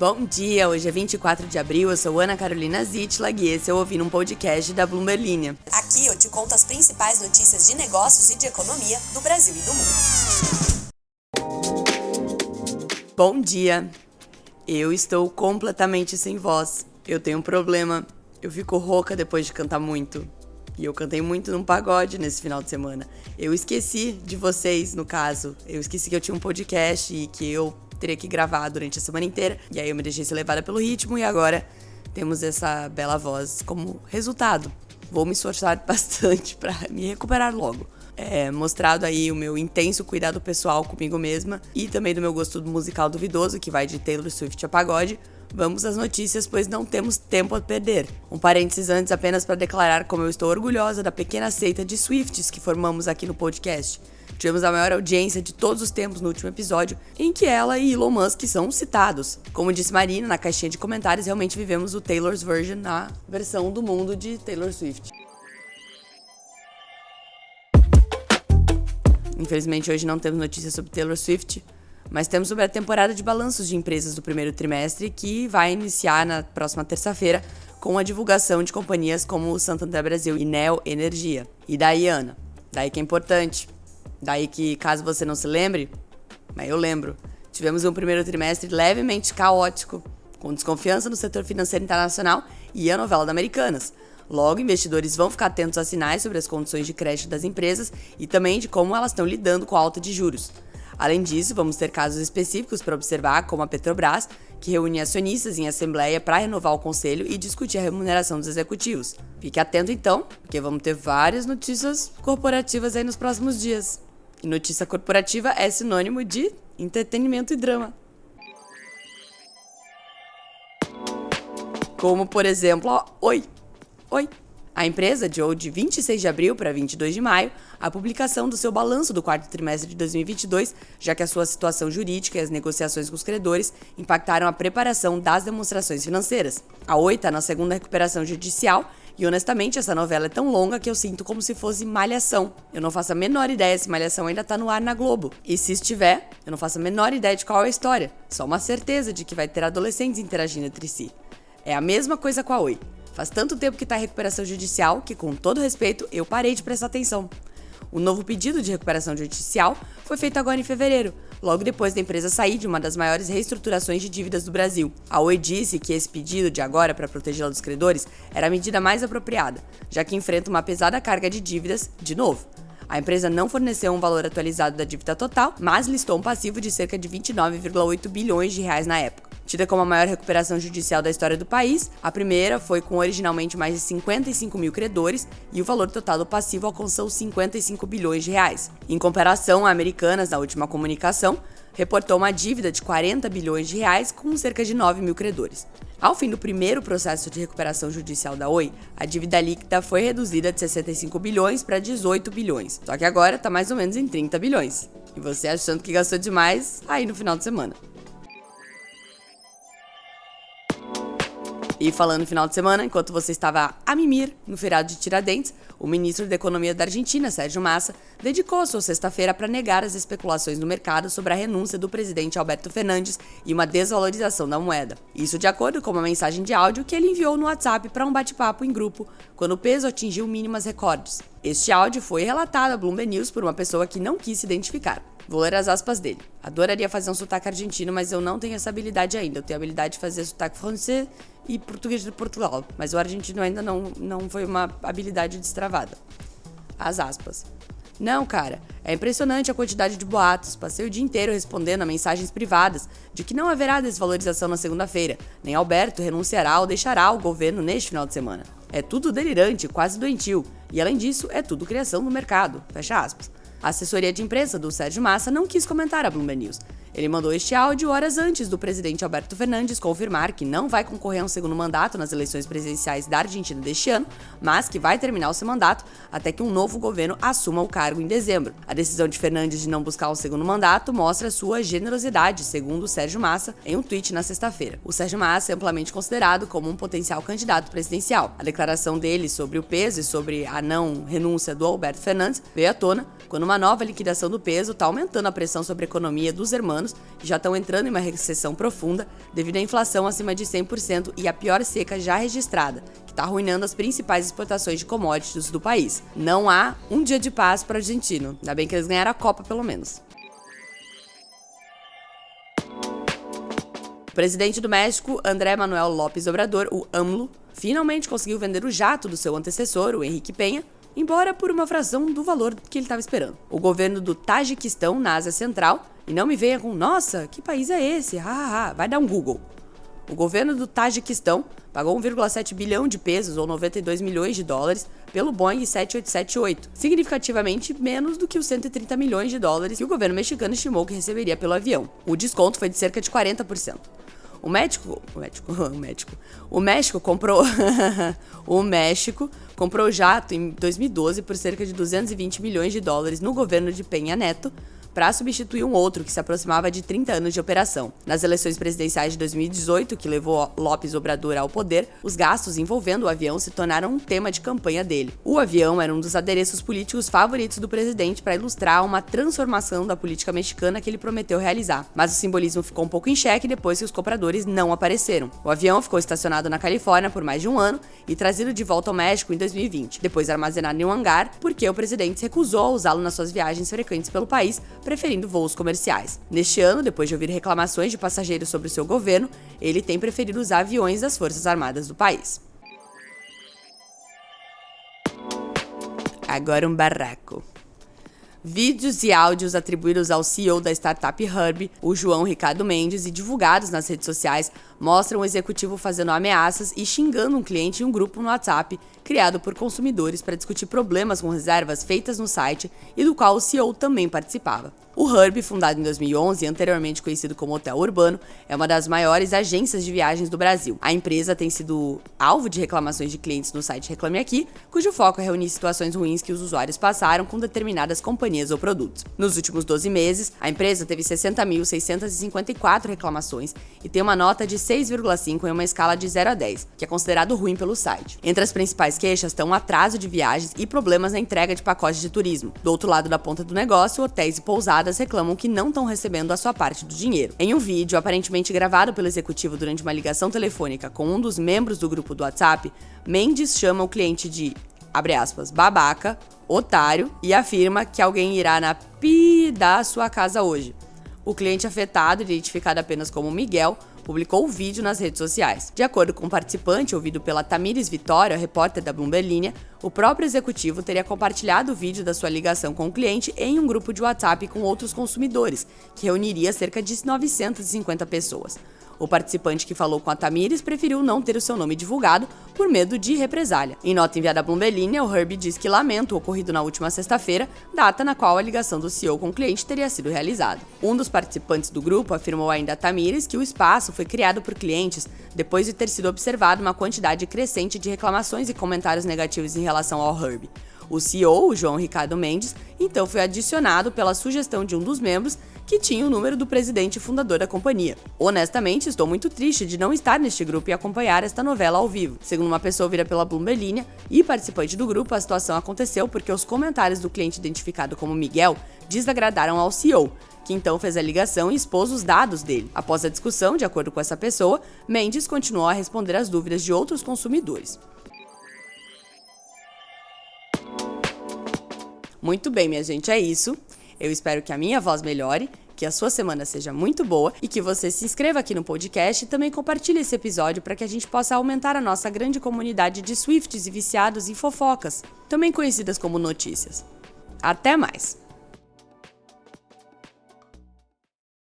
Bom dia, hoje é 24 de abril, eu sou Ana Carolina Zitlag e esse é o Ouvindo um Podcast da Bloomberg Linha. Aqui eu te conto as principais notícias de negócios e de economia do Brasil e do mundo. Bom dia, eu estou completamente sem voz, eu tenho um problema, eu fico rouca depois de cantar muito. E eu cantei muito num pagode nesse final de semana. Eu esqueci de vocês, no caso. Eu esqueci que eu tinha um podcast e que eu teria que gravar durante a semana inteira. E aí eu me deixei ser levada pelo ritmo e agora temos essa bela voz como resultado. Vou me esforçar bastante para me recuperar logo. Mostrado aí o meu intenso cuidado pessoal comigo mesma e também do meu gosto musical duvidoso, que vai de Taylor Swift a pagode. Vamos às notícias, pois não temos tempo a perder. Um parênteses antes apenas para declarar como eu estou orgulhosa da pequena seita de Swifties que formamos aqui no podcast. Tivemos a maior audiência de todos os tempos no último episódio, em que ela e Elon Musk são citados. Como disse Marina, na caixinha de comentários, realmente vivemos o Taylor's Version na versão do mundo de Taylor Swift. Infelizmente, hoje não temos notícias sobre Taylor Swift, mas temos sobre a temporada de balanços de empresas do primeiro trimestre, que vai iniciar na próxima terça-feira com a divulgação de companhias como o Santander Brasil e Neo Energia. E daí, Ana? Daí que é importante. Daí que, caso você não se lembre, mas eu lembro, tivemos um primeiro trimestre levemente caótico, com desconfiança no setor financeiro internacional e a novela da Americanas. Logo, investidores vão ficar atentos a sinais sobre as condições de crédito das empresas e também de como elas estão lidando com a alta de juros. Além disso, vamos ter casos específicos para observar, como a Petrobras, que reúne acionistas em assembleia para renovar o conselho e discutir a remuneração dos executivos. Fique atento então, porque vamos ter várias notícias corporativas aí nos próximos dias. E notícia corporativa é sinônimo de entretenimento e drama. Como, por exemplo, Oi! A empresa adiou de 26 de abril para 22 de maio a publicação do seu balanço do quarto trimestre de 2022, já que a sua situação jurídica e as negociações com os credores impactaram a preparação das demonstrações financeiras. A Oi está na segunda recuperação judicial e, honestamente, essa novela é tão longa que eu sinto como se fosse Malhação. Eu não faço a menor ideia se Malhação ainda está no ar na Globo. E se estiver, eu não faço a menor ideia de qual é a história. Só uma certeza de que vai ter adolescentes interagindo entre si. É a mesma coisa com a Oi. Faz tanto tempo que está em recuperação judicial que, com todo respeito, eu parei de prestar atenção. O novo pedido de recuperação judicial foi feito agora em fevereiro, logo depois da empresa sair de uma das maiores reestruturações de dívidas do Brasil. A Oi disse que esse pedido de agora para protegê-la dos credores era a medida mais apropriada, já que enfrenta uma pesada carga de dívidas de novo. A empresa não forneceu um valor atualizado da dívida total, mas listou um passivo de cerca de 29,8 bilhões de reais na época. Tida como a maior recuperação judicial da história do país, a primeira foi com originalmente mais de 55 mil credores e o valor total do passivo alcançou 55 bilhões de reais. Em comparação, a Americanas, na última comunicação, reportou uma dívida de 40 bilhões de reais com cerca de 9 mil credores. Ao fim do primeiro processo de recuperação judicial da Oi, a dívida líquida foi reduzida de 65 bilhões para 18 bilhões, só que agora está mais ou menos em 30 bilhões. E você achando que gastou demais aí no final de semana. E falando no final de semana, enquanto você estava a mimir no feriado de Tiradentes, o ministro da Economia da Argentina, Sérgio Massa, dedicou a sua sexta-feira para negar as especulações no mercado sobre a renúncia do presidente Alberto Fernandes e uma desvalorização da moeda. Isso de acordo com uma mensagem de áudio que ele enviou no WhatsApp para um bate-papo em grupo, quando o peso atingiu mínimas recordes. Este áudio foi relatado à Bloomberg News por uma pessoa que não quis se identificar. Vou ler as aspas dele. Adoraria fazer um sotaque argentino, mas eu não tenho essa habilidade ainda. Eu tenho a habilidade de fazer sotaque francês e português de Portugal, mas o argentino ainda não foi uma habilidade destravada. As aspas. Não, cara, é impressionante a quantidade de boatos. Passei o dia inteiro respondendo a mensagens privadas de que não haverá desvalorização na segunda-feira, nem Alberto renunciará ou deixará o governo neste final de semana. É tudo delirante, quase doentio, e além disso, é tudo criação do mercado. Fecha aspas. A assessoria de imprensa do Sérgio Massa não quis comentar a Bloomberg News. Ele mandou este áudio horas antes do presidente Alberto Fernandes confirmar que não vai concorrer a um segundo mandato nas eleições presidenciais da Argentina deste ano, mas que vai terminar o seu mandato até que um novo governo assuma o cargo em dezembro. A decisão de Fernandes de não buscar um segundo mandato mostra sua generosidade, segundo o Sérgio Massa, em um tweet na sexta-feira. O Sérgio Massa é amplamente considerado como um potencial candidato presidencial. A declaração dele sobre o peso e sobre a não renúncia do Alberto Fernandes veio à tona quando uma nova liquidação do peso está aumentando a pressão sobre a economia dos hermanos anos e já estão entrando em uma recessão profunda devido à inflação acima de 100% e a pior seca já registrada, que está arruinando as principais exportações de commodities do país. Não há um dia de paz para o argentino, ainda bem que eles ganharam a Copa pelo menos. O presidente do México, Andrés Manuel López Obrador, o AMLO, finalmente conseguiu vender o jato do seu antecessor, o Enrique Peña, embora por uma fração do valor que ele estava esperando. O governo do Tajiquistão, na Ásia Central, e não me venha com, nossa, que país é esse? Vai dar um Google. O governo do Tajiquistão pagou 1,7 bilhão de pesos, ou 92 milhões de dólares, pelo Boeing 7878, significativamente menos do que os 130 milhões de dólares que o governo mexicano estimou que receberia pelo avião. O desconto foi de cerca de 40%. O México comprou o jato em 2012 por cerca de 220 milhões de dólares no governo de Peña Nieto, para substituir um outro que se aproximava de 30 anos de operação. Nas eleições presidenciais de 2018, que levou López Obrador ao poder, os gastos envolvendo o avião se tornaram um tema de campanha dele. O avião era um dos adereços políticos favoritos do presidente para ilustrar uma transformação da política mexicana que ele prometeu realizar. Mas o simbolismo ficou um pouco em xeque depois que os compradores não apareceram. O avião ficou estacionado na Califórnia por mais de um ano e trazido de volta ao México em 2020, depois armazenado em um hangar, porque o presidente se recusou a usá-lo nas suas viagens frequentes pelo país, preferindo voos comerciais. Neste ano, depois de ouvir reclamações de passageiros sobre o seu governo, ele tem preferido usar aviões das Forças Armadas do país. Agora um barraco. Vídeos e áudios atribuídos ao CEO da startup Hurby, o João Ricardo Mendes, e divulgados nas redes sociais mostram o executivo fazendo ameaças e xingando um cliente em um grupo no WhatsApp criado por consumidores para discutir problemas com reservas feitas no site e do qual o CEO também participava. O Hurby, fundado em 2011 e anteriormente conhecido como Hotel Urbano, é uma das maiores agências de viagens do Brasil. A empresa tem sido alvo de reclamações de clientes no site Reclame Aqui, cujo foco é reunir situações ruins que os usuários passaram com determinadas companhias ou produtos. Nos últimos 12 meses, a empresa teve 60.654 reclamações e tem uma nota de 6,5 em uma escala de 0 a 10, que é considerado ruim pelo site. Entre as principais queixas estão o atraso de viagens e problemas na entrega de pacotes de turismo. Do outro lado da ponta do negócio, hotéis e pousadas reclamam que não estão recebendo a sua parte do dinheiro. Em um vídeo aparentemente gravado pelo executivo durante uma ligação telefônica com um dos membros do grupo do WhatsApp, Mendes chama o cliente de, abre aspas, babaca, otário e afirma que alguém irá na pi da sua casa hoje. O cliente afetado, identificado apenas como Miguel, publicou o vídeo nas redes sociais. De acordo com o participante, ouvido pela Tamires Vitória, repórter da Bloomberg Linha, o próprio executivo teria compartilhado o vídeo da sua ligação com o cliente em um grupo de WhatsApp com outros consumidores, que reuniria cerca de 950 pessoas. O participante que falou com a Tamires preferiu não ter o seu nome divulgado por medo de represália. Em nota enviada à Bloomberg Linha, o Hurby diz que lamenta o ocorrido na última sexta-feira, data na qual a ligação do CEO com o cliente teria sido realizada. Um dos participantes do grupo afirmou ainda a Tamires que o espaço foi criado por clientes depois de ter sido observada uma quantidade crescente de reclamações e comentários negativos em relação ao Hurby. O CEO, o João Ricardo Mendes, então foi adicionado pela sugestão de um dos membros que tinha o número do presidente e fundador da companhia. Honestamente, estou muito triste de não estar neste grupo e acompanhar esta novela ao vivo. Segundo uma pessoa ouvida pela Bloomberg Linha e participante do grupo, a situação aconteceu porque os comentários do cliente identificado como Miguel desagradaram ao CEO, que então fez a ligação e expôs os dados dele. Após a discussão, de acordo com essa pessoa, Mendes continuou a responder às dúvidas de outros consumidores. Muito bem, minha gente, é isso. Eu espero que a minha voz melhore, que a sua semana seja muito boa e que você se inscreva aqui no podcast e também compartilhe esse episódio para que a gente possa aumentar a nossa grande comunidade de Swifties e viciados em fofocas, também conhecidas como notícias. Até mais!